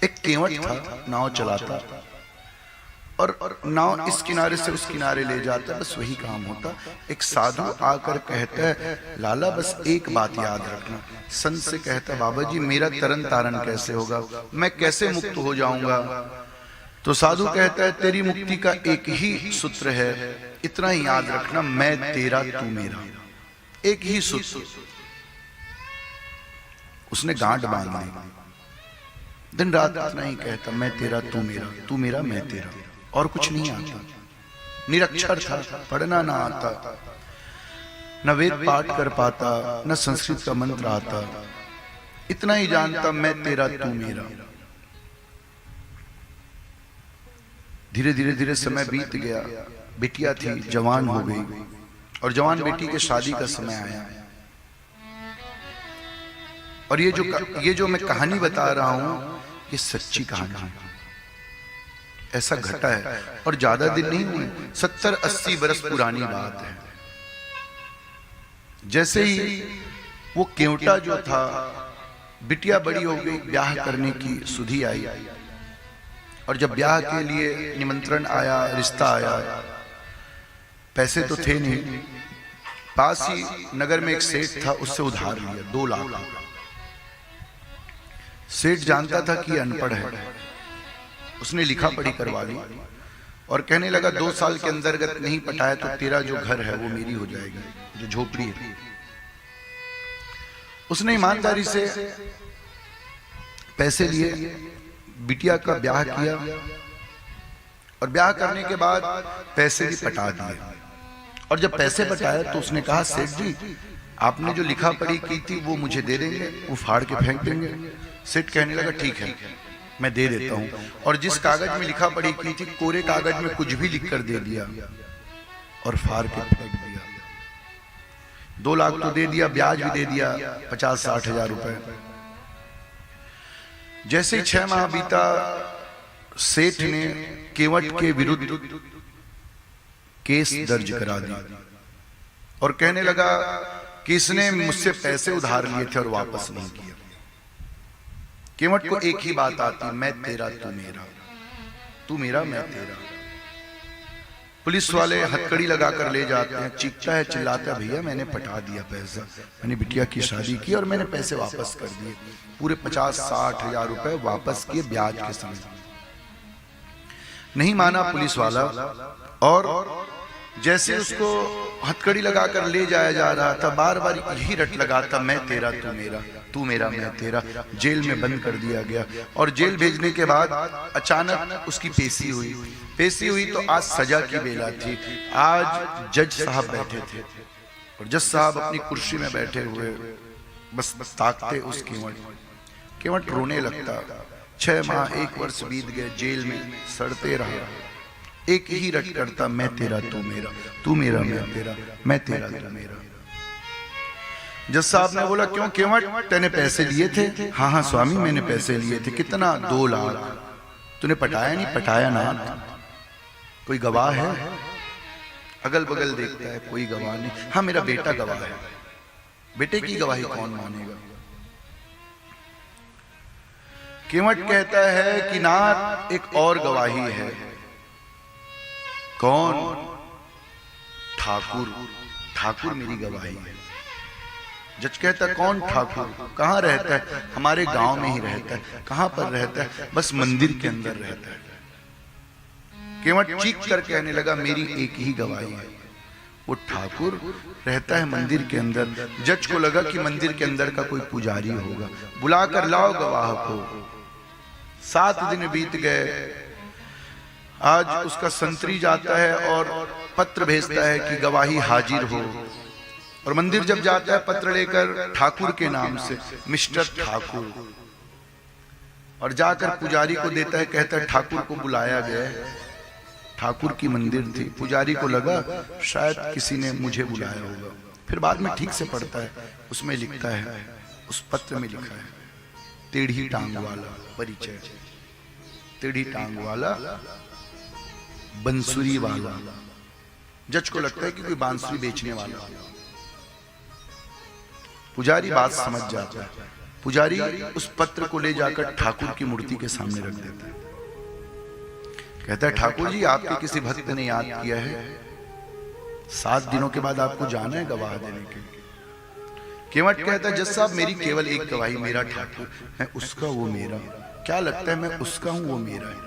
एक केवट था, नाव चलाता और नाव इस किनारे से उस किनारे ले जाता, बस वही काम होता। एक साधु आकर कहता है, लाला बस एक बात याद रखना। संत से कहता है, बाबा जी मेरा तरन तारण कैसे होगा, मैं कैसे मुक्त हो जाऊंगा? तो साधु कहता है, तेरी मुक्ति का एक ही सूत्र है, इतना ही याद रखना, मैं तेरा तू मेरा। एक ही सूत्र। उसने गांठ बांध ली। दिन रात इतना ही कहता, मैं तेरा तू मेरा, तू मेरा मैं तेरा, और कुछ नहीं आता। निरक्षर था, पढ़ना ना आता, न वेद पाठ कर पाता, न संस्कृत का मंत्र आता, इतना ही जानता, मैं तेरा तू मेरा। धीरे धीरे धीरे समय बीत गया। बिटिया थी, जवान हो गई, और जवान बेटी के शादी का समय आया। और ये जो मैं कहानी बता रहा हूं, ये सच्ची कहानी है, ऐसा घटा है। और ज्यादा दिन नहीं हुई, 70-80 बरस पुरानी बात है। जैसे ही वो केवटा जो था, बिटिया बड़ी हो गई, ब्याह करने की सुधि आई, और जब ब्याह के लिए निमंत्रण आया, रिश्ता आया, पैसे तो थे नहीं। पास ही नगर में एक सेठ था, उससे उधार लिया 2 लाख। सेठ जानता था कि अनपढ़ है, उसने लिखा पढ़ी करवा ली और कहने लगा, 2 साल के अंतर्गत नहीं पटाया तो तेरा जो घर है वो मेरी हो जाएगी, जो झोपड़ी है। उसने ईमानदारी से पैसे लिए, बिटिया का ब्याह किया, और ब्याह करने के बाद पैसे भी पटा दिए। और जब पैसे पटाए तो उसने कहा, सेठ जी आपने जो लिखा पढ़ी की थी वो मुझे दे देंगे, वो फाड़ के फेंक देंगे। सेठ कहने लगा, ठीक है मैं दे देता हूं। और जिस कागज में लिखा पढ़ी की थी, कोरे कागज में कुछ भी लिख कर दे दिया और फाड़ के फेंक दिया। 2 लाख तो दे दिया, ब्याज भी दे दिया 50-60 हजार रुपए। जैसे ही 6 माह बीता, सेठ ने केवट के विरुद्ध केस दर्ज करा दिया और कहने लगा कि इसने मुझसे पैसे उधार लिए थे और वापस नहीं किया। केवट को एक ही बात आती, मैं तेरा तू मेरा, तू मेरा मैं तेरा। पुलिस वाले हथकड़ी लगाकर ले जाते हैं, चीखता है, चिल्लाता है, भैया मैंने पटा दिया पैसा, मैंने बिटिया की शादी की और मैंने पैसे वापस कर दिए, पूरे 50-60 हजार रुपए वापस किए ब्याज के समय। नहीं माना पुलिस वाला, और जैसे उसको हथकड़ी लगाकर ले जाया जा रहा था, बार बार यही रट लगाता, मैं तेरा तू मेरा, तू मेरा मैं तेरा। जेल में बंद कर दिया गया। और जेल भेजने के बाद अचानक उसकी पेशी हुई। पेशी हुई तो आज सजा की बेला थी। आज जज साहब बैठे थे और जज साहब अपनी कुर्सी में बैठे हुए बस ताकते उस केवट रोने लगता। 6 माह 1 वर्ष बीत गए, जेल में सड़ते रहा, एक ही रट करता, मैं तेरा तू मेरा, तू मेरा मैं तेरा, मैं तेरा तू मेरा। जज साहब ने बोला, क्यों केवट, तूने पैसे लिए थे? हाँ हाँ स्वामी मैंने पैसे लिए थे। कितना? 2 लाख। तूने पटाया नहीं? पटाया ना। कोई गवाह है? अगल बगल देखता है, कोई गवाह नहीं। हाँ मेरा बेटा गवाह है। बेटे की गवाही कौन मानेगा? केवट कहता है कि नाथ एक और गवाही है। कौन? ठाकुर। ठाकुर मेरी गवाही है। जज कहता, कौन ठाकुर? कहाँ रहता है? हमारे गांव में ही रहता है। कहाँ पर रहता है? बस मंदिर के अंदर रहता है। केवट चीख कर कहने लगा, मेरी एक ही गवाही है, वो ठाकुर रहता है मंदिर के अंदर। जज को लगा कि मंदिर के अंदर का कोई पुजारी होगा, बुलाकर लाओ गवाह को। 7 दिन बीत गए। आज उसका संतरी जाता है और पत्र भेजता है कि गवाही हाजिर हो। और मंदिर जब जाता है पत्र लेकर ठाकुर के नाम से, मिस्टर ठाकुर, और जाकर पुजारी को देता है। कहता है ठाकुर को बुलाया गया है। ठाकुर की मंदिर थी। पुजारी को लगा शायद किसी ने मुझे बुलाया होगा। फिर बाद में ठीक से पढ़ता है, उसमें लिखता है, उस पत्र में लिखा है, टेढ़ी टांग वाला परिचय, टेढ़ी टांग वाला, बंसुरी वाला। जज को लगता है कि कोई बांसुरी बेचने वाला। पुजारी बात समझ जाता है, पुजारी उस पत्र को ले जाकर ठाकुर की मूर्ति के सामने रख देता है। कहता है, ठाकुर जी, आपके किसी भक्त ने याद किया है, 7 दिनों के बाद आपको जाना है गवाह देने के लिए। केवट कहता है, जज साहब, मेरी केवल एक गवाही, मेरा ठाकुर है, उसका वो मेरा। क्या लगता है मैं उसका हूं, वो मेरा है।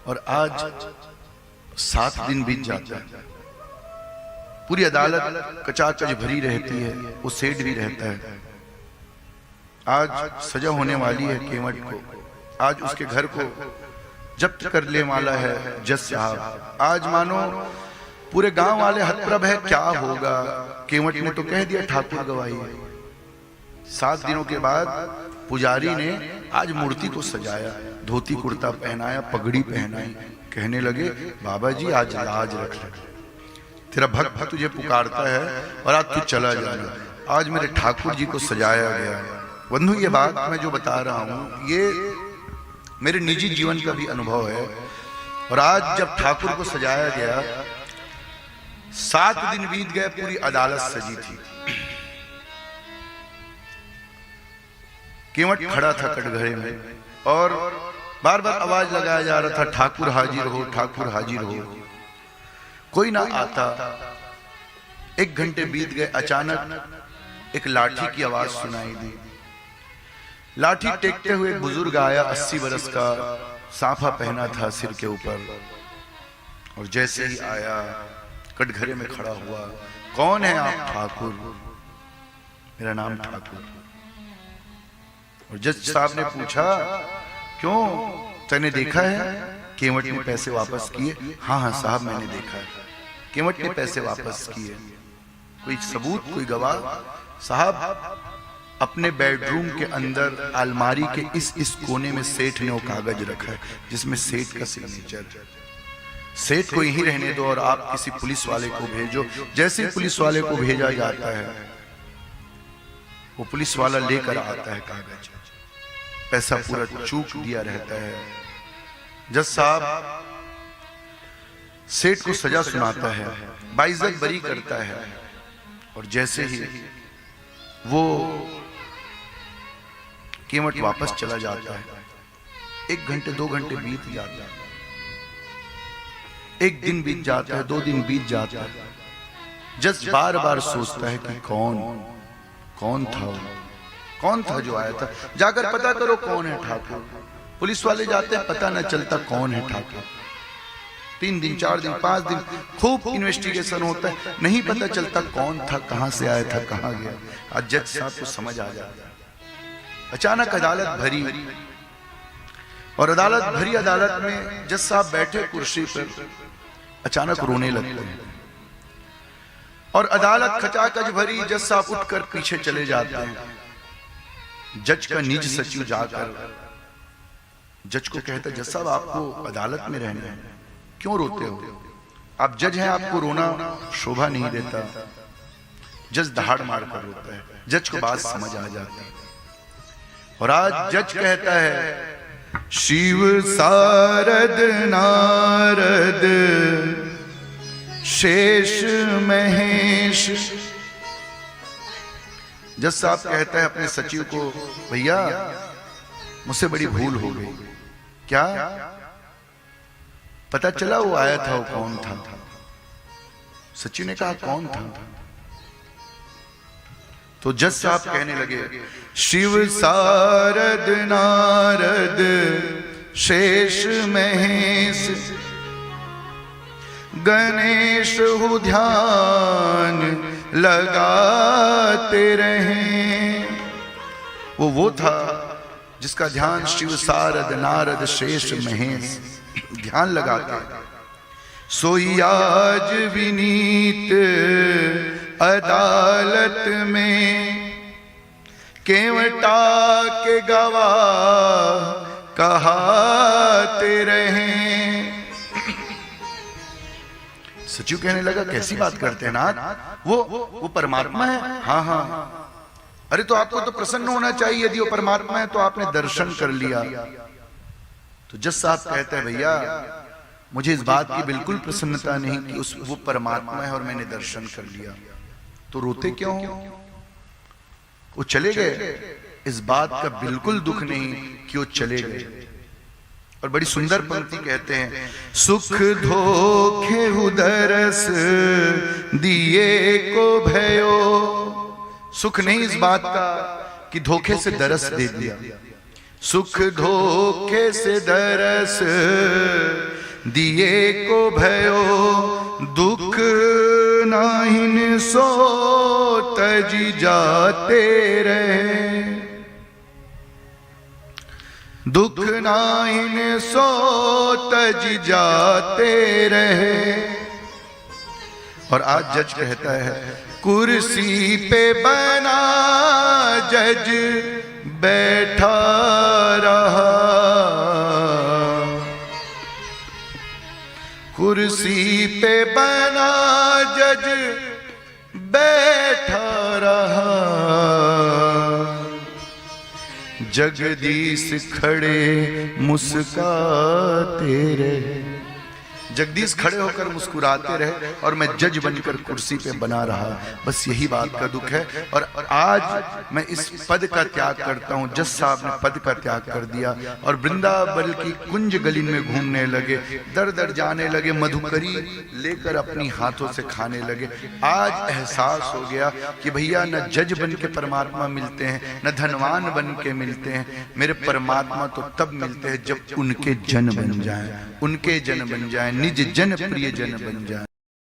और आज 7 दिन बीत जाता है, पूरी अदालत कचाकच भरी रहती है, वो सेठ भी रहता है। आज सजा होने वाली है केवट को, आज उसके घर को जब्त कर ले वाला है जज साहब। आज मानो पूरे गांव वाले हतप्रभ है, क्या होगा। केवट ने तो कह दिया ठाकुर गवाही है। 7 दिनों के बाद पुजारी ने आज मूर्ति को सजाया, धोती कुर्ता पहनाया, पगड़ी पहनाई। कहने लगे, बाबा जी आज लाज रख, तेरा भक्त तुझे पुकारता है और आज तू चला जाना। आज मेरे ठाकुर जी को सजाया गया। बंधु, ये बात मैं जो बता रहा हूं, ये मेरे निजी जीवन का भी अनुभव है। और आज जब ठाकुर को सजाया गया, 7 दिन बीत गए, पूरी अदालत सजी थी। केवट खड़ा था कटघरे में और बार बार आवाज लगाया जा रहा था, ठाकुर हाजिर हो, ठाकुर हाजिर हो। कोई ना आता। 1 घंटे बीत गए। अचानक एक लाठी की आवाज सुनाई दी। लाठी टेकते हुए एक बुजुर्ग आया, 80 बरस का, साफा पहना था सिर के ऊपर। और जैसे ही आया, कटघरे में खड़ा हुआ। कौन है आप? ठाकुर, मेरा नाम ठाकुर। और जज साहब ने पूछा, क्यों, तूने देखा है केवट ने पैसे वापस किए? हाँ हाँ साहब, मैंने देखा है, केवट ने पैसे वापस किए। कोई सबूत, कोई गवाह? साहब, अपने बेडरूम के अंदर अलमारी के इस कोने में सेठ ने वो कागज रखा है जिसमें सेठ का सिग्नेचर है। सेठ को यहीं रहने दो और आप किसी पुलिस वाले को भेजो। जैसे पुलिस वाले को भेजा जाता है, वो पुलिस वाला लेकर आता है कागज, पैसा पूरा चूक दिया रहता है। जज साहब सेठ को सजा सुनाता है, बाइज्जत बरी करता है। और जैसे ही वो केवट वापस चला जाता है, 1 घंटे 2 घंटे बीत जाता है, 1 दिन बीत जाता है, 2 दिन बीत जाता है। जज बार बार सोचता है कि कौन था जो आया था। जाकर पता करो कौन है ठाकुर। पुलिस वाले जाते हैं, पता न चलता कौन है ठाकुर। 3 दिन 4 दिन 5 दिन खूब इन्वेस्टिगेशन होता है, नहीं पता चलता कौन था, कहां से आया था, कहां गया। आज जज साहब को समझ आ जाता है। अचानक अदालत भरी, और अदालत में जज साहब बैठे कुर्सी पर, अचानक रोने लगते हैं। और अदालत खचाखच भरी, जज साहब उठकर पीछे चले जाते हैं। जज का निज सचिव जाकर जज को कहता है, जज साहब आपको अदालत में रहना है, क्यों रोते हो? आप जज हैं, आपको रोना शोभा नहीं देता। जज दहाड़ मार कर रोता है। जज को बात समझ आ जाती है। और आज जज कहता है, शिव सारद नारद शेष महेश। जज साहब कहता है अपने सचिव को, भैया मुझसे बड़ी भूल हो गई। क्या? पता चला वो आया था, वो कौन था? सचिव ने कहा, कौन था? तो जज साहब कहने लगे, शिव सारद नारद शेष महेश गणेश हु ध्यान लगाते रहे। वो था जिसका ध्यान शिव सारद नारद शेष महेश ध्यान लगाते। सोई आज विनीत अदालत में केवटा के गवाह कहाते रहे। सचिव कहने लगा, कैसी बात करते हैं नाथ, वो परमात्मा है। हाँ, अरे तो आपको तो प्रसन्न होना चाहिए, यदि वो परमात्मा है तो आपने दर्शन कर लिया। तो जज साहब कहते हैं, भैया मुझे इस बात की बिल्कुल प्रसन्नता नहीं कि वो परमात्मा है और मैंने दर्शन कर लिया। तो रोते क्यों? वो चले गए, इस बात का बिल्कुल दुख नहीं कि वो चले गए। और बड़ी सुंदर पंक्ति कहते हैं, सुख धोखे उदरस दिए को भयो। सुख नहीं इस बात का कि धोखे से दरस दे दिया, सुख धोखे से दरस दिए को भयो। दुख नाहिन सो तजी जाते रहे, दुख नाहिन सो तजी जाते रहे। और आज जज कहता है, कुर्सी पे बना जज बैठा रहा, कुर्सी पे बना जज बैठा रहा। जगदीश खड़े मुस्काते रहे, जगदीश खड़े होकर मुस्कुराते रहे और मैं जज बनकर कुर्सी पे बना रहा। बस यही बात का दुख है। और आज मैं इस पद का त्याग करता हूँ। जज साहब ने पद का त्याग कर दिया और वृंदावन की कुंज गली में घूमने लगे, दर दर जाने लगे, मधुकरी लेकर अपनी हाथों से खाने लगे। आज एहसास हो गया कि भैया न जज बन के परमात्मा मिलते हैं, न धनवान बन के मिलते हैं। मेरे परमात्मा तो तब मिलते हैं जब उनके जन बन जाएं, उनके जन बन जाएं, निज जन प्रिय जन बन जाएं।